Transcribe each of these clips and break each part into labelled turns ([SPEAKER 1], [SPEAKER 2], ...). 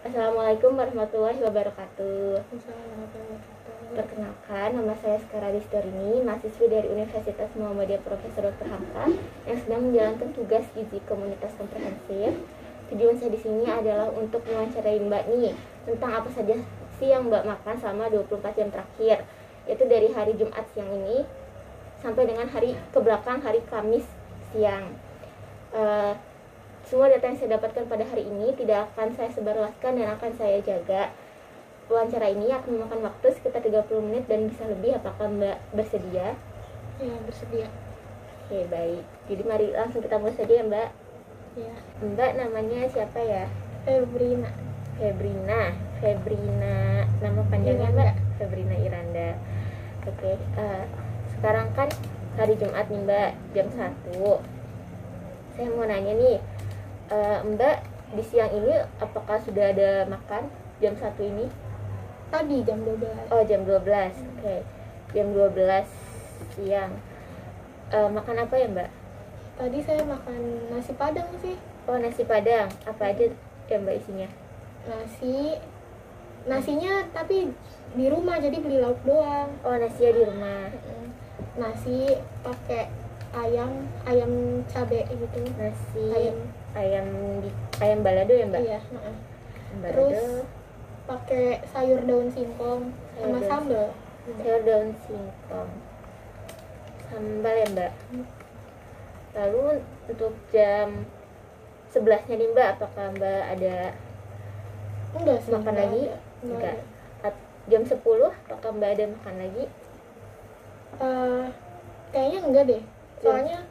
[SPEAKER 1] Assalamualaikum warahmatullahi wabarakatuh.
[SPEAKER 2] Assalamualaikum.
[SPEAKER 1] Perkenalkan, nama saya Skara Distorini, mahasiswi dari Universitas Muhammadiyah Profesor Dr. Hamka yang sedang menjalankan tugas gizi komunitas komprehensif. Tujuan saya di sini adalah untuk mewawancarai Mbak nih tentang apa saja sih yang Mbak makan selama 24 jam terakhir, yaitu dari hari Jumat siang ini sampai dengan hari kebelakang hari Kamis siang. Semua data yang saya dapatkan pada hari ini tidak akan saya sebarluaskan dan akan saya jaga. Wawancara ini akan memakan waktu sekitar 30 menit dan bisa lebih. Apakah Mbak bersedia?
[SPEAKER 2] Ya, bersedia.
[SPEAKER 1] Oke, baik. Jadi mari langsung kita mulai saja ya, Mbak.
[SPEAKER 2] Ya.
[SPEAKER 1] Mbak namanya siapa ya?
[SPEAKER 2] Febrina.
[SPEAKER 1] Febrina. Nama panjangnya
[SPEAKER 2] Iranda.
[SPEAKER 1] Mbak? Febrina Iranda. Oke, sekarang kan hari Jumat nih Mbak, jam 1. Saya mau nanya nih, Mbak di siang ini apakah sudah ada makan jam 1 ini?
[SPEAKER 2] Tadi jam 12.
[SPEAKER 1] Oh, jam 12. Oke. Jam 12 siang. Makan apa ya, Mbak?
[SPEAKER 2] Tadi saya makan nasi padang sih.
[SPEAKER 1] Oh, nasi padang. Apa aja ya, Mbak, isinya?
[SPEAKER 2] Nasinya tapi di rumah, jadi beli lauk doang.
[SPEAKER 1] Oh, nasinya di rumah.
[SPEAKER 2] Nasi pakai ayam cabe gitu.
[SPEAKER 1] Nasi
[SPEAKER 2] Ayam.
[SPEAKER 1] ayam balado ya, Mbak?
[SPEAKER 2] Iya,
[SPEAKER 1] Ayam balado.
[SPEAKER 2] Terus pakai sayur daun singkong sama
[SPEAKER 1] daun
[SPEAKER 2] sambal.
[SPEAKER 1] Sayur daun singkong. Sambal ya, Mbak? Lalu untuk jam 11-nya nih, Mbak, apakah Mbak ada
[SPEAKER 2] Enggak sih,
[SPEAKER 1] makan lagi?
[SPEAKER 2] ada.
[SPEAKER 1] Enggak. Jam 10 apakah Mbak ada makan lagi?
[SPEAKER 2] Kayaknya enggak deh. Soalnya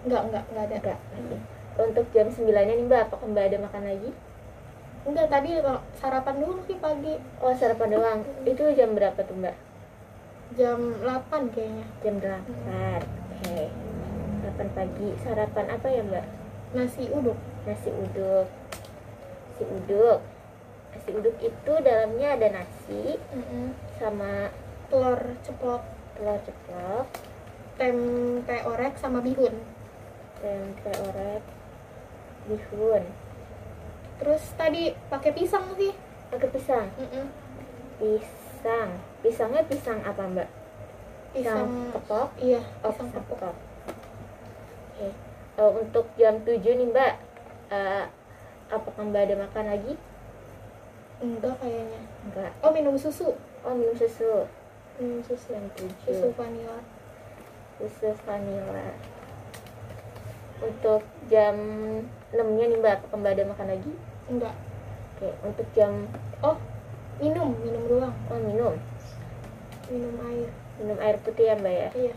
[SPEAKER 2] enggak ada.
[SPEAKER 1] Enggak. Untuk jam 9-nya nih, Mbak, apakah Mbak ada makan lagi?
[SPEAKER 2] Enggak, tadi sarapan dulu sih pagi.
[SPEAKER 1] Oh, sarapan doang. Itu jam berapa tuh, Mbak?
[SPEAKER 2] Jam 8 kayaknya.
[SPEAKER 1] Jam 8. Oke. 8 pagi. Sarapan apa ya, Mbak?
[SPEAKER 2] Nasi uduk.
[SPEAKER 1] Nasi uduk. Nasi uduk itu dalamnya ada nasi sama
[SPEAKER 2] Telur ceplok, tempe orek sama bihun.
[SPEAKER 1] tempe orek, bihun.
[SPEAKER 2] Terus tadi pakai pisang sih.
[SPEAKER 1] Pakai pisang. Pisangnya pisang apa, Mbak? Pisang kepok?
[SPEAKER 2] Iya,
[SPEAKER 1] Oh,
[SPEAKER 2] pisang
[SPEAKER 1] pisang
[SPEAKER 2] kepok.
[SPEAKER 1] kepok. Oke. Untuk jam 7 nih, Mbak, apakah Mbak ada makan lagi?
[SPEAKER 2] Enggak kayaknya.
[SPEAKER 1] Enggak.
[SPEAKER 2] Oh, minum susu.
[SPEAKER 1] Oh, minum susu. Jam
[SPEAKER 2] Susu
[SPEAKER 1] 7.
[SPEAKER 2] vanila.
[SPEAKER 1] Susu vanila. Untuk jam 6-nya nih, Mbak, apakah Mbak ada makan lagi?
[SPEAKER 2] Enggak.
[SPEAKER 1] Oke. Untuk jam
[SPEAKER 2] Minum doang.
[SPEAKER 1] minum
[SPEAKER 2] Minum air.
[SPEAKER 1] air putih ya, Mbak ya?
[SPEAKER 2] Iya.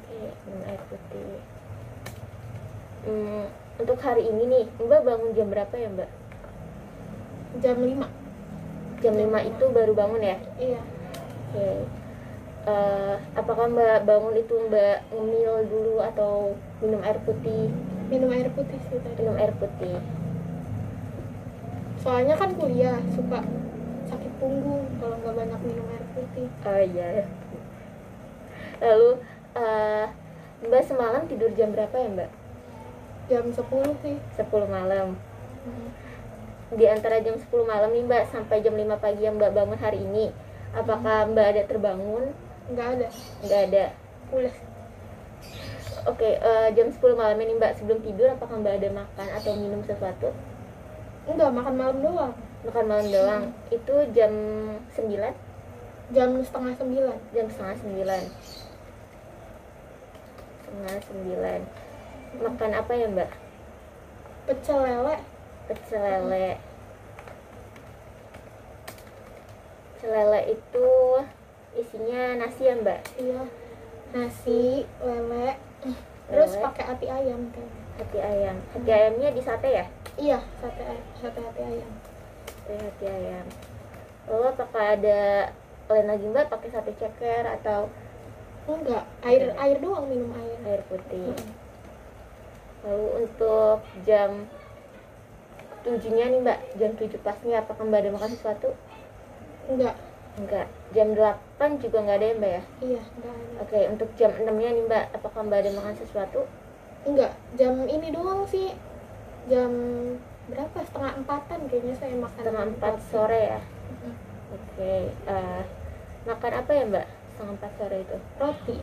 [SPEAKER 1] Oke, minum air putih. Untuk hari ini nih, Mbak bangun jam berapa ya, Mbak?
[SPEAKER 2] Jam 5.
[SPEAKER 1] Jam 5 itu baru bangun ya?
[SPEAKER 2] Iya.
[SPEAKER 1] Oke. Apakah Mbak bangun itu Mbak ngemil dulu atau minum air putih?
[SPEAKER 2] Minum air putih sih tadi.
[SPEAKER 1] Minum air putih.
[SPEAKER 2] Soalnya kan kuliah suka sakit punggung kalau nggak banyak minum air putih.
[SPEAKER 1] Oh iya. Lalu Mbak semalam tidur jam berapa ya, Mbak?
[SPEAKER 2] Jam 10 sih.
[SPEAKER 1] 10 malam. Di antara jam 10 malam nih, Mbak, sampai jam 5 pagi yang Mbak bangun hari ini, apakah Mbak ada terbangun?
[SPEAKER 2] Nggak ada.
[SPEAKER 1] Nggak ada.
[SPEAKER 2] Pulas.
[SPEAKER 1] Oke, jam 10 malam ini, Mbak, sebelum tidur apakah Mbak ada makan atau minum sesuatu?
[SPEAKER 2] Enggak, makan malam doang.
[SPEAKER 1] Makan malam doang. Itu jam 9?
[SPEAKER 2] Jam setengah 9.
[SPEAKER 1] Jam setengah 9. Setengah 9. Makan apa ya, Mbak?
[SPEAKER 2] Pecel lele.
[SPEAKER 1] Pecel lele. Pecel lele itu isinya nasi ya, Mbak?
[SPEAKER 2] Iya. Nasi, lele. Terus
[SPEAKER 1] Lele.
[SPEAKER 2] pakai hati ayam kan.
[SPEAKER 1] Hati ayam. Hati ayamnya di sate ya?
[SPEAKER 2] Iya, sate hati ayam.
[SPEAKER 1] Hati ayam. Lalu apakah ada lain lagi, Mbak, pakai sate ceker atau
[SPEAKER 2] Enggak, air doang, minum air.
[SPEAKER 1] air putih? Lalu untuk jam 7-nya nih, Mbak, jam 7 pasnya apakah Mbak ada makan sesuatu?
[SPEAKER 2] Enggak.
[SPEAKER 1] Enggak. Jam 8 juga nggak ada ya, Mbak ya?
[SPEAKER 2] Iya, enggak ada.
[SPEAKER 1] Oke, untuk jam 6-nya nih, Mbak, apakah Mbak ada makan sesuatu?
[SPEAKER 2] Enggak, jam ini doang sih. Jam berapa, setengah empatan kayaknya saya makan.
[SPEAKER 1] Setengah 4 sore ya.
[SPEAKER 2] Mm-mm.
[SPEAKER 1] Oke, makan apa ya Mbak? Setengah 4 sore itu.
[SPEAKER 2] Roti,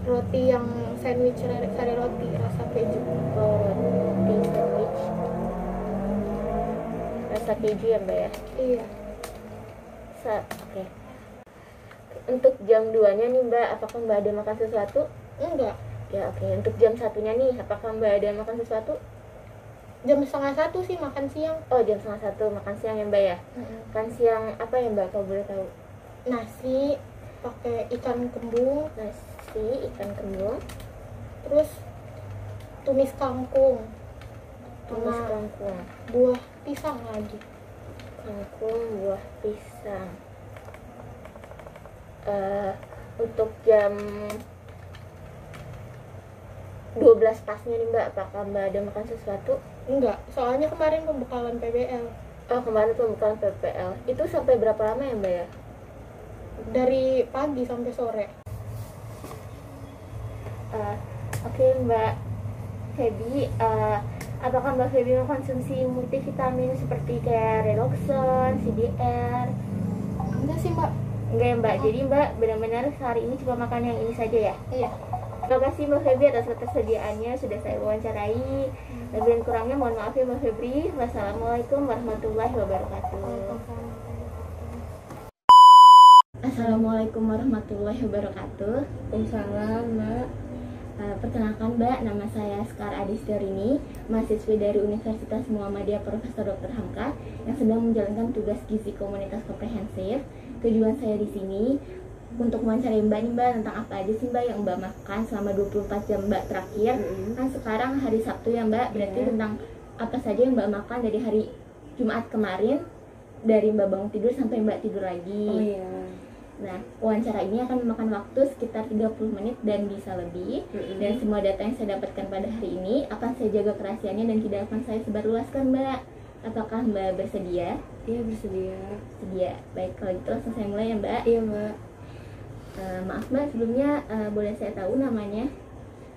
[SPEAKER 1] Roti.
[SPEAKER 2] yang sandwich sari roti rasa keju.
[SPEAKER 1] Oh, roti sandwich. Rasa keju ya Mbak ya.
[SPEAKER 2] Iya.
[SPEAKER 1] Oke. Untuk jam 2-nya nih Mbak, apakah Mbak ada makan sesuatu?
[SPEAKER 2] Enggak.
[SPEAKER 1] Ya oke. Untuk jam 1-nya nih, apakah Mbak ada makan sesuatu?
[SPEAKER 2] Jam setengah 1 sih makan siang.
[SPEAKER 1] Oh, jam setengah 1 makan siang ya Mbak ya.
[SPEAKER 2] Mm-mm.
[SPEAKER 1] Makan siang apa ya Mbak kalau boleh tahu?
[SPEAKER 2] Nasi pakai ikan kembung,
[SPEAKER 1] Nasi, ikan kembung,
[SPEAKER 2] terus tumis kangkung,
[SPEAKER 1] tumis
[SPEAKER 2] sama
[SPEAKER 1] kangkung,
[SPEAKER 2] buah pisang lagi.
[SPEAKER 1] kangkung, buah pisang. Untuk jam 12 pasnya nih Mbak, apakah Mbak ada makan sesuatu?
[SPEAKER 2] Enggak, soalnya kemarin pembekalan PBL.
[SPEAKER 1] Oh, kemarin pembukaan PPL. Itu sampai berapa lama ya Mbak ya?
[SPEAKER 2] Dari pagi sampai sore.
[SPEAKER 1] Oke Mbak Feby, apakah Mbak Feby mengkonsumsi multivitamin seperti kayak Redoxon, CDR?
[SPEAKER 2] Enggak sih mbak.
[SPEAKER 1] Enggak ya Mbak, jadi Mbak benar-benar hari ini cuma makan yang ini saja ya?
[SPEAKER 2] Iya.
[SPEAKER 1] Terima kasih Mbak Feby atas ketersediaannya, sudah saya wawancarai. Lebih dan kurangnya mohon maaf ya Mbak Feby. Wassalamualaikum warahmatullahi wabarakatuh. Assalamualaikum warahmatullahi wabarakatuh.
[SPEAKER 2] Waalaikumsalam mbak.
[SPEAKER 1] Perkenalkan Mbak, nama saya Sekar Adistirini, mahasiswi dari Universitas Muhammadiyah Profesor Dr. Hamka yang sedang menjalankan tugas gizi komunitas komprehensif. Tujuan saya di sini untuk mewawancarai Mbak nih Mbak tentang apa aja sih Mbak yang Mbak makan selama 24 jam Mbak terakhir. Kan sekarang hari Sabtu ya Mbak, berarti tentang apa saja yang Mbak makan dari hari Jumat kemarin, dari Mbak bangun tidur sampai Mbak tidur lagi.
[SPEAKER 2] Oh iya.
[SPEAKER 1] Nah, wawancara ini akan memakan waktu sekitar 30 menit dan bisa lebih. Dan semua data yang saya dapatkan pada hari ini akan saya jaga kerahasiaannya dan tidak akan saya sebarluaskan Mbak. Apakah Mbak bersedia?
[SPEAKER 2] Iya bersedia.
[SPEAKER 1] Sedia. Baik, kalau gitu langsung saya mulai ya Mbak.
[SPEAKER 2] Iya mbak.
[SPEAKER 1] Maaf Mbak, sebelumnya boleh saya tahu namanya?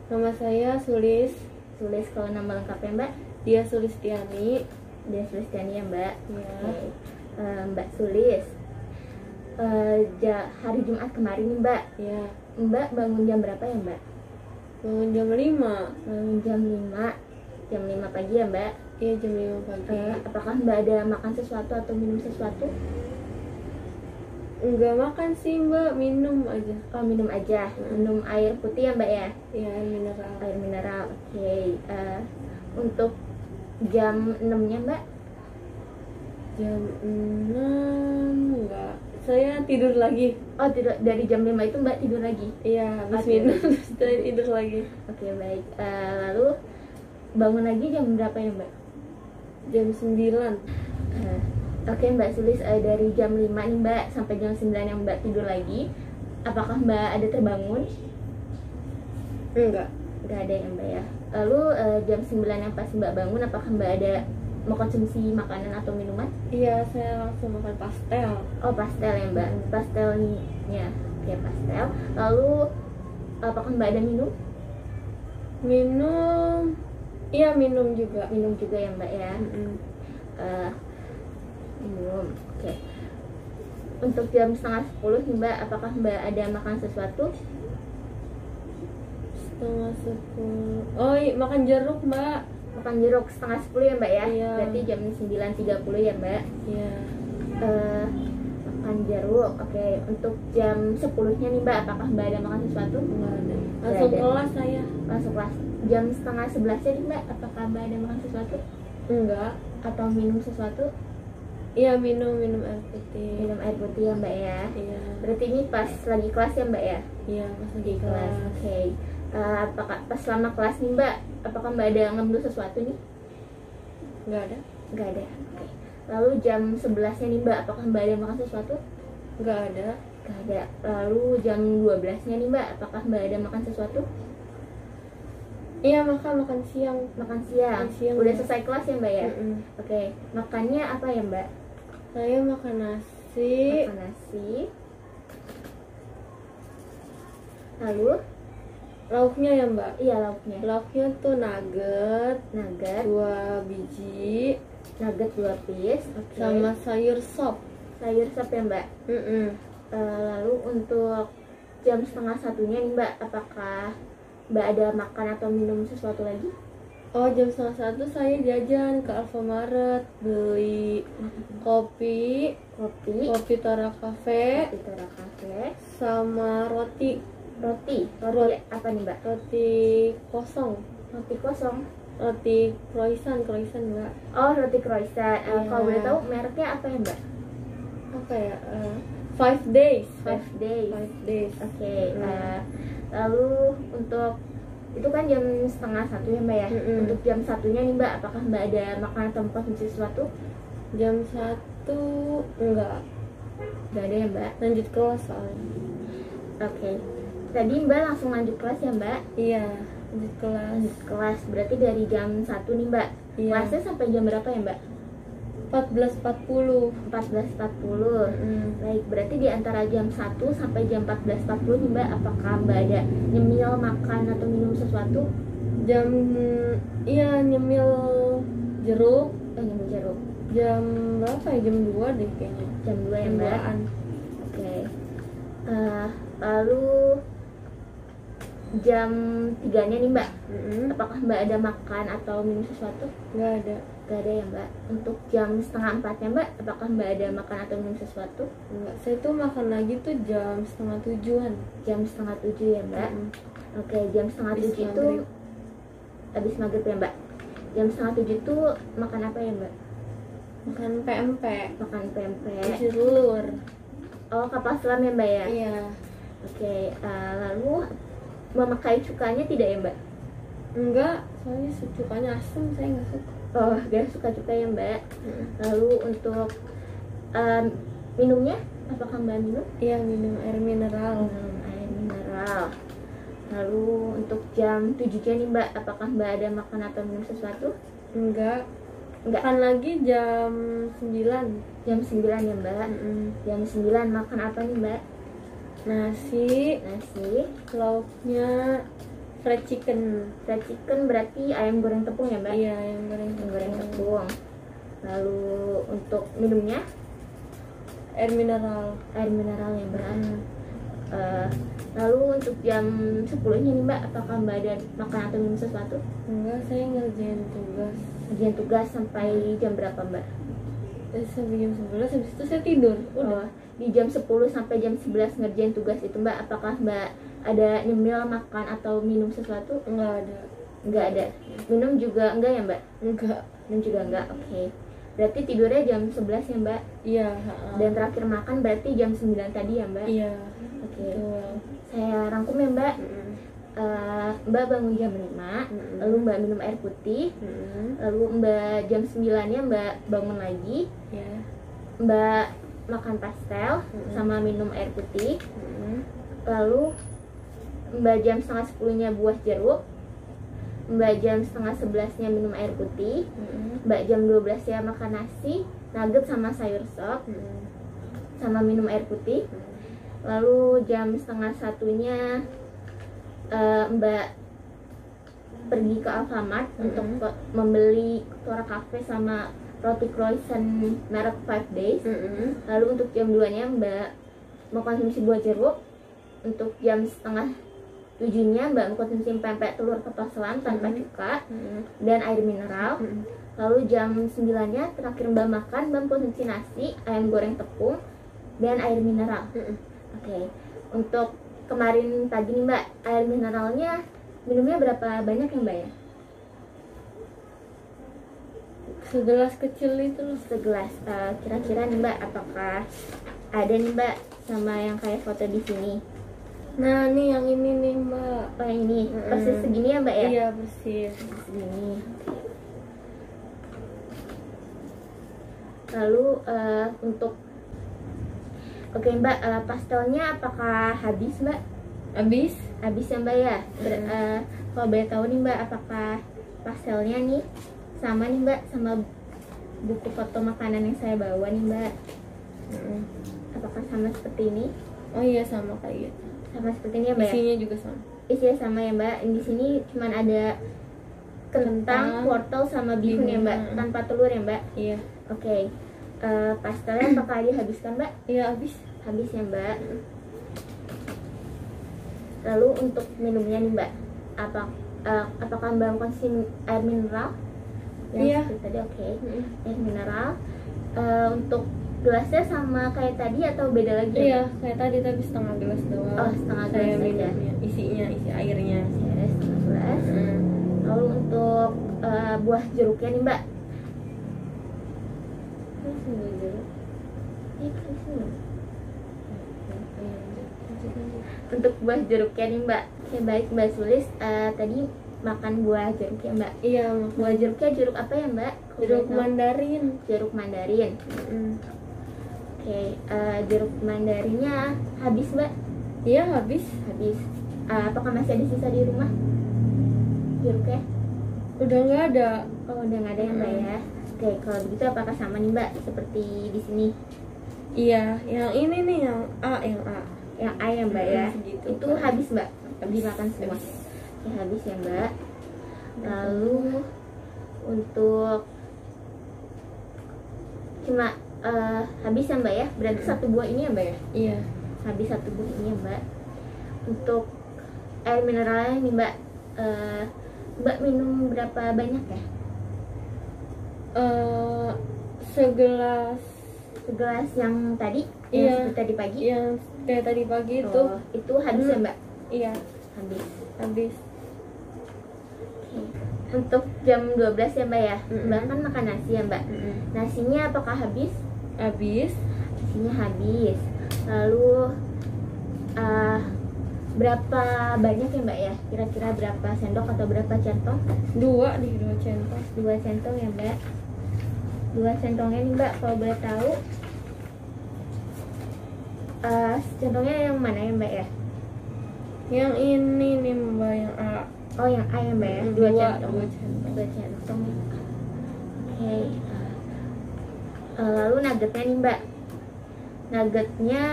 [SPEAKER 2] Nama saya Sulis.
[SPEAKER 1] Sulis, kalau nama lengkapnya Mbak?
[SPEAKER 2] Dia Sulistiani.
[SPEAKER 1] Dia Sulistiani ya Mbak?
[SPEAKER 2] Iya.
[SPEAKER 1] Oke. Mbak Sulis, hari Jumat kemarin nih Mbak,
[SPEAKER 2] Iya.
[SPEAKER 1] Mbak bangun jam berapa ya Mbak?
[SPEAKER 2] Bangun jam 5.
[SPEAKER 1] Bangun jam 5 pagi ya Mbak?
[SPEAKER 2] Iya jam 5 pagi.
[SPEAKER 1] Apakah Mbak ada makan sesuatu atau minum sesuatu?
[SPEAKER 2] Enggak makan sih mbak, minum aja.
[SPEAKER 1] Oh, minum aja. Minum air putih ya Mbak ya?
[SPEAKER 2] Iya air mineral.
[SPEAKER 1] Air mineral, oke. Untuk jam 6-nya Mbak?
[SPEAKER 2] Jam 6 enggak. Saya tidur lagi.
[SPEAKER 1] Oh, tidur, dari jam 5 itu Mbak tidur lagi?
[SPEAKER 2] Iya habis
[SPEAKER 1] Oke.
[SPEAKER 2] minum terus saya tidur lagi.
[SPEAKER 1] Oke, baik. Lalu bangun lagi jam berapa ya Mbak?
[SPEAKER 2] Jam 9.
[SPEAKER 1] Oke Mbak Sulis, dari jam 5 nih Mbak sampai jam 9 yang Mbak tidur lagi, apakah Mbak ada terbangun?
[SPEAKER 2] Enggak.
[SPEAKER 1] Nggak ada ya Mbak ya. Lalu jam 9 yang pas Mbak bangun, apakah Mbak ada mengkonsumsi makanan atau minuman?
[SPEAKER 2] Iya saya langsung makan pastel.
[SPEAKER 1] Oh, pastel ya Mbak. Pastelnya, oke, pastel. Lalu apakah Mbak ada minum?
[SPEAKER 2] Minum. Iya minum juga.
[SPEAKER 1] Minum juga ya Mbak ya. Minum, oke. Untuk jam setengah 10 nih Mbak, apakah Mbak ada makan sesuatu?
[SPEAKER 2] Setengah 10. Oh iya, makan jeruk mbak.
[SPEAKER 1] Makan jeruk setengah 10 ya Mbak ya?
[SPEAKER 2] Iya.
[SPEAKER 1] Berarti jam 9.30 ya Mbak?
[SPEAKER 2] Iya.
[SPEAKER 1] Makan jeruk, oke. Untuk jam 10-nya nih Mbak, apakah Mbak ada makan sesuatu?
[SPEAKER 2] Enggak ada. Langsung
[SPEAKER 1] ada.
[SPEAKER 2] kelas saya.
[SPEAKER 1] Langsung kelas. Jam setengah 11-nya nih Mbak, apakah Mbak ada makan sesuatu?
[SPEAKER 2] Enggak.
[SPEAKER 1] Atau minum sesuatu?
[SPEAKER 2] Iya minum air putih.
[SPEAKER 1] Minum air putih ya Mbak ya?
[SPEAKER 2] Iya.
[SPEAKER 1] Berarti ini pas lagi kelas ya Mbak ya?
[SPEAKER 2] Iya pas
[SPEAKER 1] Di kelas, oke. Apakah pas selama kelas nih Mbak, apakah Mbak ada ngambil sesuatu nih?
[SPEAKER 2] Enggak ada.
[SPEAKER 1] Nggak ada, oke. Lalu jam 11-nya nih Mbak, apakah Mbak ada makan sesuatu?
[SPEAKER 2] Enggak ada.
[SPEAKER 1] Nggak ada. Lalu jam 12-nya nih Mbak, apakah Mbak ada makan sesuatu?
[SPEAKER 2] Iya makan siang.
[SPEAKER 1] Makan siang.
[SPEAKER 2] Makan siang,
[SPEAKER 1] Udah
[SPEAKER 2] Mbak.
[SPEAKER 1] selesai kelas ya Mbak ya? Oke. Makannya apa ya Mbak?
[SPEAKER 2] Saya makan nasi.
[SPEAKER 1] Makan nasi. Lalu
[SPEAKER 3] Lauknya ya mbak?
[SPEAKER 1] Iya, lauknya.
[SPEAKER 3] Lauknya tuh nugget
[SPEAKER 1] Nugget
[SPEAKER 3] 2 biji,
[SPEAKER 1] nugget 2 piece. Oke.
[SPEAKER 3] sama sayur sop.
[SPEAKER 1] Sayur sop ya mbak. Lalu untuk jam setengah satunya nih mbak, apakah mbak ada makan atau minum sesuatu lagi?
[SPEAKER 3] Oh, jam setengah satu saya jajan ke Alfamaret beli kopi
[SPEAKER 1] Kopi
[SPEAKER 3] Tora Cafe
[SPEAKER 1] Tora Cafe
[SPEAKER 3] sama roti
[SPEAKER 1] roti apa nih mbak?
[SPEAKER 3] roti kosong,
[SPEAKER 1] Roti kosong.
[SPEAKER 3] roti croissant mbak.
[SPEAKER 1] Oh, roti croissant.
[SPEAKER 3] Iya.
[SPEAKER 1] Kalau boleh tahu mereknya apa ya mbak?
[SPEAKER 3] Apa ya? 5 days.
[SPEAKER 1] 5 days.
[SPEAKER 3] 5 days.
[SPEAKER 1] Oke. Lalu untuk itu kan jam setengah satu ya mbak ya. Untuk jam satunya nih mbak, apakah mbak ada makan atau konsumsi sesuatu?
[SPEAKER 3] Jam 1 enggak
[SPEAKER 1] Ada ya mbak.
[SPEAKER 3] lanjut kelas soalnya.
[SPEAKER 1] Oke. Tadi mbak langsung lanjut kelas ya mbak?
[SPEAKER 3] Iya, lanjut kelas.
[SPEAKER 1] Lanjut kelas berarti dari jam 1 nih mbak.
[SPEAKER 3] Iya.
[SPEAKER 1] Kelasnya sampai jam berapa ya mbak?
[SPEAKER 3] 14.40.
[SPEAKER 1] 14.40. Baik, berarti di antara jam 1 sampai jam 14.40 nih mbak, apakah mbak ada nyemil, makan atau minum sesuatu?
[SPEAKER 3] Iya, nyemil jeruk.
[SPEAKER 1] Nyemil jeruk.
[SPEAKER 3] Jam berapa ya? Jam 2 deh kayaknya.
[SPEAKER 1] Jam 2 ya mbak.
[SPEAKER 3] Jam 2-an.
[SPEAKER 1] Oke. Lalu jam 3-nya nih mbak, apakah mbak ada makan atau minum sesuatu?
[SPEAKER 3] Nggak ada.
[SPEAKER 1] Gak ada ya mbak. Untuk jam setengah 4-nya mbak, apakah mbak ada makan atau minum sesuatu?
[SPEAKER 3] Enggak, saya tuh makan lagi tuh jam setengah 7-an.
[SPEAKER 1] Jam setengah 7 ya mbak. Oke, jam setengah
[SPEAKER 3] Habis
[SPEAKER 1] 7 itu
[SPEAKER 3] maghrib.
[SPEAKER 1] habis maghrib ya mbak. Jam setengah 7 itu makan apa ya mbak?
[SPEAKER 3] Makan PMP,
[SPEAKER 1] Makan pempek.
[SPEAKER 3] isi telur.
[SPEAKER 1] Oh, kapal selam ya mbak ya?
[SPEAKER 3] Iya.
[SPEAKER 1] Oke, lalu memakai cukanya tidak ya mbak?
[SPEAKER 3] Enggak, soalnya cukanya asam, saya nggak suka.
[SPEAKER 1] Oh, gak suka cuka ya mbak. Lalu untuk minumnya, apakah mbak minum?
[SPEAKER 3] Iya, minum air mineral.
[SPEAKER 1] Minum air mineral. Lalu untuk jam 7-nya nih mbak, apakah mbak ada makan atau minum sesuatu?
[SPEAKER 3] Enggak.
[SPEAKER 1] Enggak.
[SPEAKER 3] Makan lagi jam 9.
[SPEAKER 1] Jam 9 ya mbak. Jam 9 makan apa nih mbak?
[SPEAKER 3] Nasi,
[SPEAKER 1] Lauknya
[SPEAKER 3] fried chicken.
[SPEAKER 1] fried chicken berarti ayam goreng tepung ya mbak?
[SPEAKER 3] Iya, yang goreng
[SPEAKER 1] Ayam goreng tepung. Lalu untuk minumnya
[SPEAKER 3] air mineral.
[SPEAKER 1] air mineral ya mbak. Lalu untuk jam 10-nya nih mbak, apakah mbak ada makan atau minum sesuatu?
[SPEAKER 3] Enggak, saya ngerjain tugas.
[SPEAKER 1] Ujian tugas sampai jam berapa mbak?
[SPEAKER 3] Sampai jam 11, habis itu saya tidur.
[SPEAKER 1] Oh, di jam 10 sampai jam 11 ngerjain tugas itu mbak, apakah mbak ada nyemil, makan atau minum sesuatu?
[SPEAKER 3] Enggak ada.
[SPEAKER 1] Enggak ada. Minum juga enggak ya mbak?
[SPEAKER 3] Enggak.
[SPEAKER 1] Minum juga enggak. Oke. Berarti tidurnya jam 11 ya mbak?
[SPEAKER 3] Iya.
[SPEAKER 1] Dan terakhir makan berarti jam 9 tadi ya mbak?
[SPEAKER 3] Iya.
[SPEAKER 1] Oke.
[SPEAKER 3] Betul.
[SPEAKER 1] Saya rangkum ya mbak. Mbak bangun jam 5, lalu mbak minum air putih, lalu mbak jam 9-nya mbak bangun lagi,
[SPEAKER 3] Ya.
[SPEAKER 1] mbak makan pastel sama minum air putih, lalu mbak jam setengah 10-nya buah jeruk, mbak jam setengah 11-nya minum air putih, mbak jam 12-nya makan nasi, nugget sama sayur sop, sama minum air putih, lalu jam setengah 1-nya mbak pergi ke Alfamart untuk membeli Tora Cafe sama roti croissant merek 5 days. Lalu untuk jam 2-nya mbak mengkonsumsi buah jeruk. Untuk jam setengah 7-nya mbak mengkonsumsi pempek telur kapal selam tanpa cuka dan air mineral. Lalu jam 9-nya terakhir mbak makan, mbak mengkonsumsi nasi, ayam goreng tepung dan air mineral. Oke. Untuk kemarin pagi nih mbak, air mineralnya minumnya berapa banyak ya mbak ya?
[SPEAKER 3] Segelas kecil itu loh.
[SPEAKER 1] Segelas. Kira-kira nih mbak, apakah ada nih mbak sama yang kayak foto di sini?
[SPEAKER 3] Nah, nih yang ini nih mbak.
[SPEAKER 1] Oh yang ini, persis segini ya mbak ya?
[SPEAKER 3] Iya, persis.
[SPEAKER 1] Segini. Lalu untuk oke mbak, pastelnya apakah habis mbak?
[SPEAKER 3] Habis?
[SPEAKER 1] Habis ya mbak ya? Kalau boleh tahu nih mbak, apakah pastelnya nih sama nih mbak sama buku foto makanan yang saya bawa nih mbak? Apakah sama seperti ini?
[SPEAKER 3] Oh iya, sama kayak gitu.
[SPEAKER 1] Sama seperti ini ya mbak?
[SPEAKER 3] Isinya juga sama.
[SPEAKER 1] isinya sama ya mbak. Di sini cuman ada kentang, wortel sama bihun ya mbak, tanpa telur ya mbak.
[SPEAKER 3] Iya.
[SPEAKER 1] Oke. Pastelnya apakah dihabiskan mbak?
[SPEAKER 3] Iya, habis.
[SPEAKER 1] Habis ya mbak. Lalu untuk minumnya nih mbak, apakah mbak konsumsi air mineral? Yang
[SPEAKER 3] Iya.
[SPEAKER 1] seperti tadi, oke. Air mineral. Untuk gelasnya sama kayak tadi atau beda lagi?
[SPEAKER 3] Iya, kayak tadi tapi setengah gelas doang.
[SPEAKER 1] Oh, setengah
[SPEAKER 3] Saya
[SPEAKER 1] gelas aja.
[SPEAKER 3] minumnya, isi airnya.
[SPEAKER 1] Ya, setengah gelas. Lalu untuk buah jeruknya nih mbak. Iya, kan sini. Untuk buah jeruknya nih mbak. Oke baik mbak Sulis, tadi makan buah jeruk ya mbak.
[SPEAKER 3] Iya,
[SPEAKER 1] Buah jeruknya jeruk apa ya mbak? Kalau
[SPEAKER 3] jeruk
[SPEAKER 1] boleh tahu.
[SPEAKER 3] mandarin.
[SPEAKER 1] Jeruk mandarin. Oke, jeruk mandarinnya habis mbak?
[SPEAKER 3] Iya, habis.
[SPEAKER 1] Habis. Apakah masih ada sisa di rumah? Jeruknya?
[SPEAKER 3] Udah nggak ada.
[SPEAKER 1] Oh udah nggak ada ya mbak ya. Oke, kalau begitu apakah sama nih mbak seperti di sini?
[SPEAKER 3] Iya, yang ini nih yang A.
[SPEAKER 1] Yang A ya mbak ya.
[SPEAKER 3] Segitu,
[SPEAKER 1] Itu
[SPEAKER 3] kan.
[SPEAKER 1] habis mbak? Dimakan semua. Oke, habis ya mbak. Lalu untuk cuma habis ya mbak ya. Berarti satu buah ini ya mbak ya.
[SPEAKER 3] Iya.
[SPEAKER 1] Habis satu buah ini ya mbak. Untuk air mineralnya nih mbak, mbak minum berapa banyak ya?
[SPEAKER 3] Segelas.
[SPEAKER 1] Segelas yang tadi?
[SPEAKER 3] Iya.
[SPEAKER 1] Yang seperti tadi pagi?
[SPEAKER 3] Yang kayak tadi pagi itu.
[SPEAKER 1] Oh, itu habis ya mbak?
[SPEAKER 3] Iya,
[SPEAKER 1] Habis.
[SPEAKER 3] habis.
[SPEAKER 1] Untuk jam 12 ya mbak ya. Mbak kan makan nasi ya mbak. Nasinya apakah habis?
[SPEAKER 3] Habis.
[SPEAKER 1] Nasinya habis. Lalu berapa banyak ya mbak ya? Kira-kira berapa sendok atau berapa centong?
[SPEAKER 3] 2 centong.
[SPEAKER 1] 2 centong ya mbak. 2 centongnya nih mbak, kalau boleh tahu centongnya yang mana ya mbak ya?
[SPEAKER 3] Yang ini nih mbak, yang A.
[SPEAKER 1] Oh yang A ya mbak ya? 2
[SPEAKER 3] Dua
[SPEAKER 1] centong.
[SPEAKER 3] centong.
[SPEAKER 1] 2 centong. Oke. Lalu nuggetnya nih mbak. Nuggetnya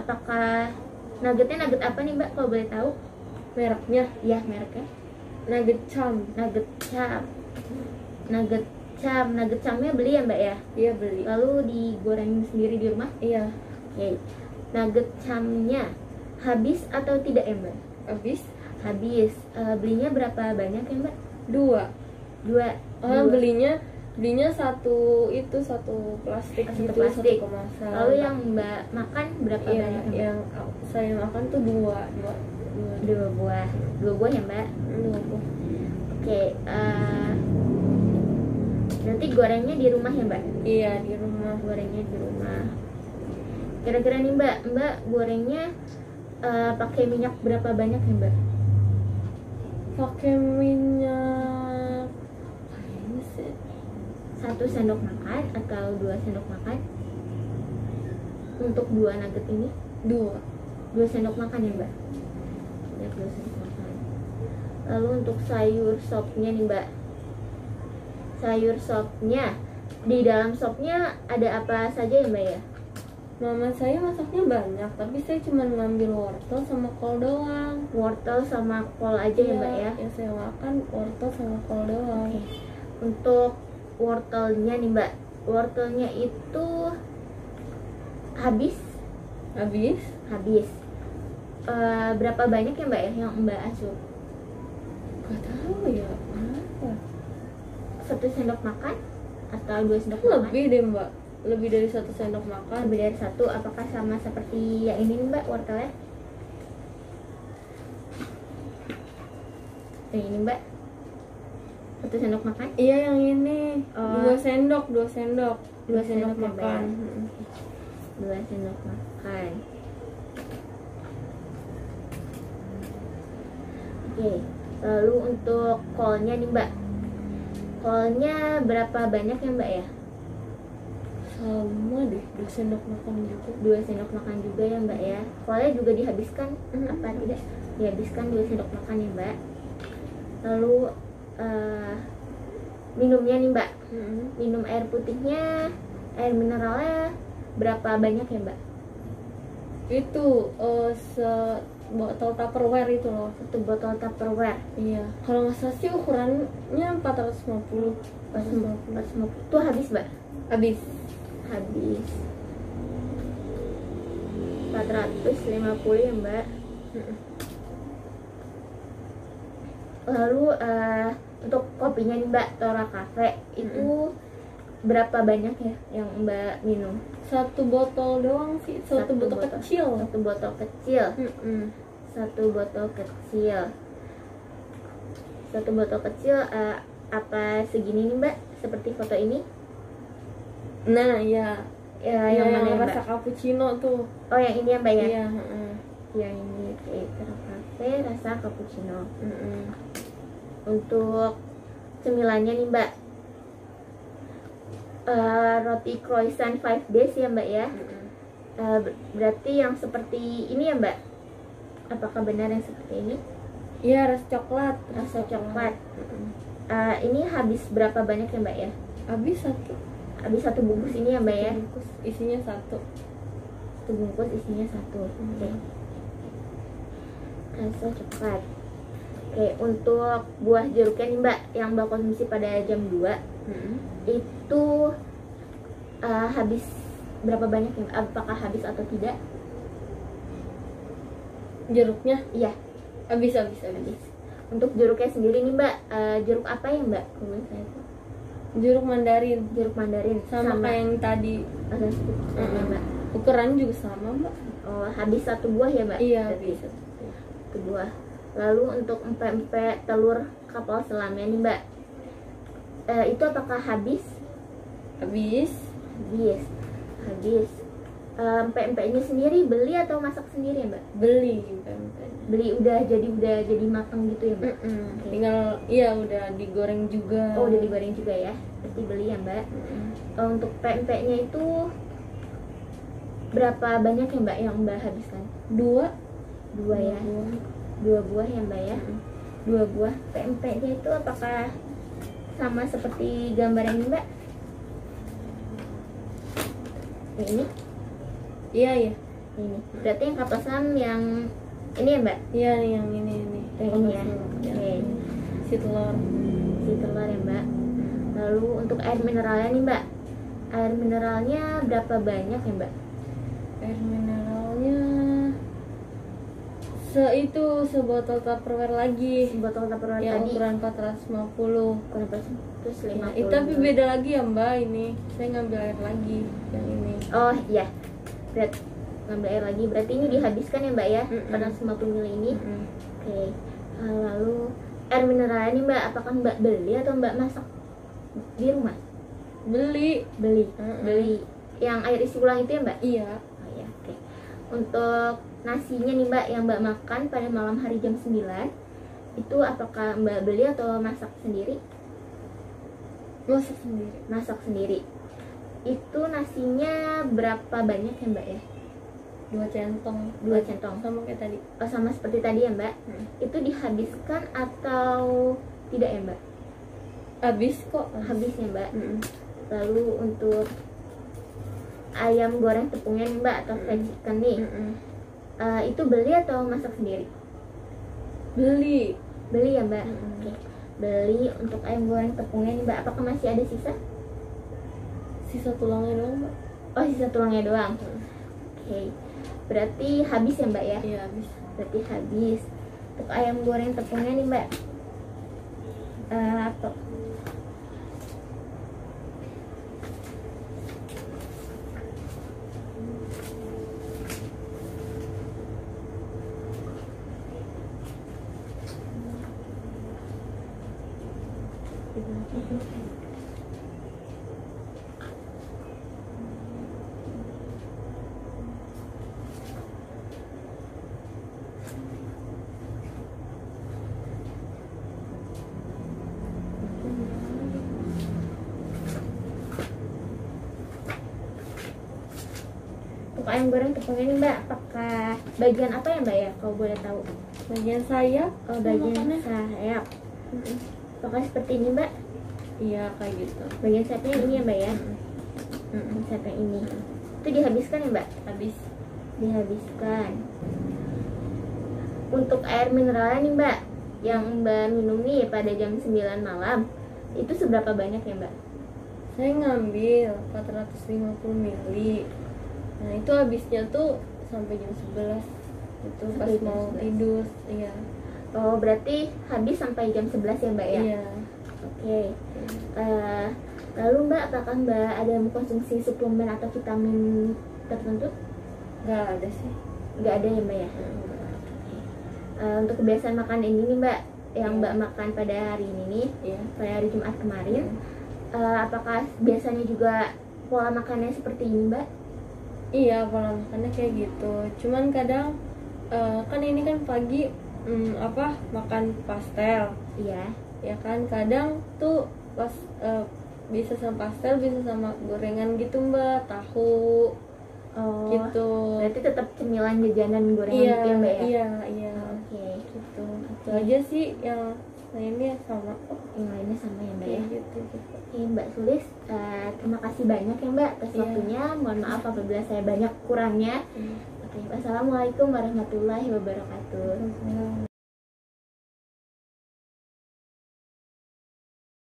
[SPEAKER 1] apakah nugget apa nih mbak kalau boleh tahu?
[SPEAKER 3] Mereknya
[SPEAKER 1] Iya mereknya.
[SPEAKER 3] Nugget Cham.
[SPEAKER 1] Nugget camnya beli ya mbak ya?
[SPEAKER 3] Iya, beli.
[SPEAKER 1] Lalu digoreng sendiri di rumah?
[SPEAKER 3] Iya,
[SPEAKER 1] Oke. Nugget camnya habis atau tidak ya mbak?
[SPEAKER 3] habis.
[SPEAKER 1] Habis. Belinya berapa banyak ya mbak?
[SPEAKER 3] 2.
[SPEAKER 1] 2.
[SPEAKER 3] Belinya satu plastik
[SPEAKER 1] Satu
[SPEAKER 3] gitu,
[SPEAKER 1] plastik.
[SPEAKER 3] satu kemasan.
[SPEAKER 1] Lalu yang mbak makan berapa
[SPEAKER 3] iya,
[SPEAKER 1] banyak ya, mbak?
[SPEAKER 3] yang saya makan tuh 2
[SPEAKER 1] 2 buah. 2 buah ya mbak?
[SPEAKER 3] 2 buah.
[SPEAKER 1] Oke. Nanti gorengnya di rumah ya mbak?
[SPEAKER 3] Iya, di rumah.
[SPEAKER 1] Gorengnya di rumah. Kira-kira nih mbak gorengnya pakai minyak berapa banyak ya mbak?
[SPEAKER 3] Pakai minyak kayaknya sih
[SPEAKER 1] 1 sendok makan atau 2 sendok makan? Untuk 2 nugget ini
[SPEAKER 3] 2.
[SPEAKER 1] 2 sendok makan ya mbak? Ya, 2 sendok makan. Lalu untuk sayur sopnya nih mbak, sayur sopnya, di dalam sopnya ada apa saja ya mbak ya?
[SPEAKER 3] Mama saya masaknya banyak, tapi saya cuma ngambil wortel sama kol doang.
[SPEAKER 1] Wortel sama kol aja ya mbak ya?
[SPEAKER 3] Yang saya makan wortel sama kol doang.
[SPEAKER 1] Oke. Untuk wortelnya nih mbak, wortelnya itu habis? Habis. Berapa banyak ya mbak ya yang mbak asup?
[SPEAKER 3] Gak tahu ya, berapa?
[SPEAKER 1] 1 sendok makan atau 2 sendok makan?
[SPEAKER 3] Lebih deh mbak, lebih dari 1 sendok makan.
[SPEAKER 1] Lebih dari 1. Apakah sama seperti yang ini nih mbak wortelnya? Yang ini mbak, 1 sendok makan?
[SPEAKER 3] Iya, yang ini 2 sendok
[SPEAKER 1] 2
[SPEAKER 3] sendok
[SPEAKER 1] sendok ya,
[SPEAKER 3] makan.
[SPEAKER 1] 2 sendok makan. Oke. Lalu untuk kolnya nih mbak, kolnya berapa banyak ya mbak ya?
[SPEAKER 3] Sama deh, 2 sendok makan juga.
[SPEAKER 1] 2 sendok makan juga ya mbak ya. Kolnya juga dihabiskan apa tidak? Dihabiskan 2 sendok makan ya mbak. Lalu minumnya nih mbak, minum air putihnya, air mineralnya berapa banyak ya mbak?
[SPEAKER 3] Itu botol Tupperware itu loh.
[SPEAKER 1] 1 botol Tupperware.
[SPEAKER 3] Iya, kalau nggak salah sih ukurannya 450.
[SPEAKER 1] 450. Itu habis, Mbak?
[SPEAKER 3] Habis.
[SPEAKER 1] Habis 450 ya, Mbak. Lalu untuk kopinya nih, Mbak, Tora Cafe itu berapa banyak ya yang Mbak minum?
[SPEAKER 3] 1 botol doang sih, 1 botol kecil.
[SPEAKER 1] 1 botol kecil. 1 botol kecil. 1 botol kecil apa segini nih, Mbak? Seperti foto ini?
[SPEAKER 3] Nah, ya.
[SPEAKER 1] Ya,
[SPEAKER 3] Yang
[SPEAKER 1] mana ya,
[SPEAKER 3] rasa
[SPEAKER 1] Mbak?
[SPEAKER 3] cappuccino tuh.
[SPEAKER 1] Oh, yang ini ya, Mbak ya?
[SPEAKER 3] Iya,
[SPEAKER 1] Yang ini Tora Cafe rasa cappuccino. Untuk cemilannya nih, Mbak, roti croissant 5 days ya, Mbak ya. Berarti yang seperti ini ya, Mbak? Apakah benar yang seperti ini?
[SPEAKER 3] Iya, rasa coklat.
[SPEAKER 1] Rasa coklat. Ini habis berapa banyak ya, Mbak ya?
[SPEAKER 3] Habis 1.
[SPEAKER 1] Habis 1 bungkus ini ya, Mbak ya?
[SPEAKER 3] Bungkus isinya 1.
[SPEAKER 1] 1 bungkus isinya 1. Oke. Rasa coklat. Oke, untuk buah jeruknya nih, Mbak, yang Mbak konsumsi pada jam 2 itu habis berapa banyak ya? Apakah habis atau tidak?
[SPEAKER 3] Jeruknya
[SPEAKER 1] Iya,
[SPEAKER 3] habis.
[SPEAKER 1] untuk jeruknya sendiri nih, Mbak, jeruk apa ya, Mbak? Kalau saya tahu.
[SPEAKER 3] Jeruk mandarin.
[SPEAKER 1] Jeruk mandarin
[SPEAKER 3] Sama kayak yang tadi.
[SPEAKER 1] Ada seperti ya, Mbak.
[SPEAKER 3] Ukuran juga sama, Mbak.
[SPEAKER 1] Oh, habis 1 buah ya, Mbak?
[SPEAKER 3] Iya,
[SPEAKER 1] Berarti
[SPEAKER 3] habis.
[SPEAKER 1] 1 buah. Lalu untuk empek-empek telur kapal selamnya nih, Mbak, itu apakah habis?
[SPEAKER 3] Habis.
[SPEAKER 1] Habis. Empek-empeknya sendiri beli atau masak sendiri ya, Mbak?
[SPEAKER 3] Beli.
[SPEAKER 1] Beli udah jadi matang gitu ya, Mbak?
[SPEAKER 3] Tinggal udah digoreng juga.
[SPEAKER 1] Oh, udah digoreng juga ya? Berarti beli ya, Mbak? Untuk pempeknya itu berapa banyak ya, Mbak, yang Mbak habiskan?
[SPEAKER 3] 2
[SPEAKER 1] ya? 2 buah ya, Mbak ya? 2 buah. Pempeknya itu apakah sama seperti gambar ini, Mbak? Ini?
[SPEAKER 3] Iya.
[SPEAKER 1] Ini. Berarti yang kapal selam yang ini ya, Mbak?
[SPEAKER 3] Iya, yang ini.
[SPEAKER 1] Yang ini ya? Oke.
[SPEAKER 3] Si telur.
[SPEAKER 1] Si telur ya, Mbak. Lalu untuk air mineralnya nih, Mbak, air mineralnya berapa banyak ya, Mbak?
[SPEAKER 3] Air mineralnya sebotol Tupperware lagi.
[SPEAKER 1] Botol Tupperware
[SPEAKER 3] Yang
[SPEAKER 1] tadi
[SPEAKER 3] ukuran 450.
[SPEAKER 1] kurang terus 50.
[SPEAKER 3] Itu tapi beda lagi ya, Mbak, ini. Saya ngambil air lagi yang ini.
[SPEAKER 1] Oh iya, ngambil air lagi. Berarti ini dihabiskan ya, Mbak ya? 450 ml ini. Oke. Lalu air mineralnya nih, Mbak, apakah Mbak beli atau Mbak masak di rumah?
[SPEAKER 3] Beli.
[SPEAKER 1] Beli. Yang air isi ulang itu ya, Mbak?
[SPEAKER 3] Iya.
[SPEAKER 1] Oh iya, oke. Untuk nasinya nih, Mbak, yang Mbak makan pada malam hari jam 9, itu apakah Mbak beli atau masak sendiri? Masak sendiri. Itu nasinya berapa banyak ya, Mbak ya?
[SPEAKER 3] 2 centong.
[SPEAKER 1] 2 centong.
[SPEAKER 3] Sama kayak tadi.
[SPEAKER 1] Oh, sama seperti tadi ya, Mbak? Itu dihabiskan atau tidak ya, Mbak?
[SPEAKER 3] Habis kok.
[SPEAKER 1] Habis ya, Mbak? Lalu untuk ayam goreng tepungnya nih, Mbak, atau fried chicken nih, itu beli atau masak sendiri?
[SPEAKER 3] Beli.
[SPEAKER 1] Beli ya, Mbak? Oke. Beli. Untuk ayam goreng tepungnya nih, Mbak, apakah masih ada sisa?
[SPEAKER 3] Sisa tulangnya doang, Mbak.
[SPEAKER 1] Oh, sisa tulangnya doang. Oke. Berarti habis ya, Mbak ya?
[SPEAKER 3] Iya, habis.
[SPEAKER 1] Berarti habis. Untuk ayam goreng tepungnya nih, Mbak, apa? Untuk ayam goreng tepungnya nih, Mbak, apakah bagian apa ya, Mbak ya, kalau boleh tahu?
[SPEAKER 3] Bagian sayap.
[SPEAKER 1] Oh, bagian
[SPEAKER 3] makannya.
[SPEAKER 1] sayap. Apakah seperti ini, Mbak?
[SPEAKER 3] Iya, kayak gitu.
[SPEAKER 1] Bagian sayapnya ini ya, Mbak ya? Sayapnya ini. Itu dihabiskan ya, Mbak?
[SPEAKER 3] Habis.
[SPEAKER 1] Dihabiskan. Untuk air mineral nih Mbak, yang Mbak minum nih pada jam 9 malam, itu seberapa banyak ya Mbak?
[SPEAKER 3] Saya ngambil 450 mili. Nah itu habisnya tuh sampai jam 11 itu pas
[SPEAKER 1] Sampai jam
[SPEAKER 3] mau
[SPEAKER 1] 11.
[SPEAKER 3] tidur. Iya.
[SPEAKER 1] Oh berarti habis sampai jam 11 ya Mbak ya?
[SPEAKER 3] Iya.
[SPEAKER 1] Oke. Lalu Mbak, apakah Mbak ada mengkonsumsi suplemen atau vitamin tertentu?
[SPEAKER 3] Nggak ada sih.
[SPEAKER 1] Nggak ada ya Mbak ya? Untuk kebiasaan makan ini nih Mbak, yang Mbak makan pada hari ini nih,
[SPEAKER 3] Iya.
[SPEAKER 1] pada hari Jumat kemarin, apakah biasanya juga pola makannya seperti ini Mbak?
[SPEAKER 3] Iya, pola makannya kayak gitu. Cuman kadang kan ini kan pagi makan pastel.
[SPEAKER 1] Iya.
[SPEAKER 3] Ya kan kadang tuh pas bisa sama pastel, bisa sama gorengan gitu Mbak, tahu
[SPEAKER 1] Oh,
[SPEAKER 3] gitu.
[SPEAKER 1] berarti tetap cemilan jajanan gorengan
[SPEAKER 3] Iya,
[SPEAKER 1] gitu ya Mbak ya?
[SPEAKER 3] iya.
[SPEAKER 1] Oke.
[SPEAKER 3] Gitu. Itu aja sih yang lainnya sama.
[SPEAKER 1] Yang lainnya sama ya Mbak ya?
[SPEAKER 3] Gitu.
[SPEAKER 1] Oke Mbak Sulis, terima kasih banyak ya Mbak atas
[SPEAKER 3] Iya.
[SPEAKER 1] waktunya. Mohon maaf apabila saya banyak kurangnya. Oke, wassalamualaikum warahmatullahi wabarakatuh.
[SPEAKER 3] Waalaikumsalam.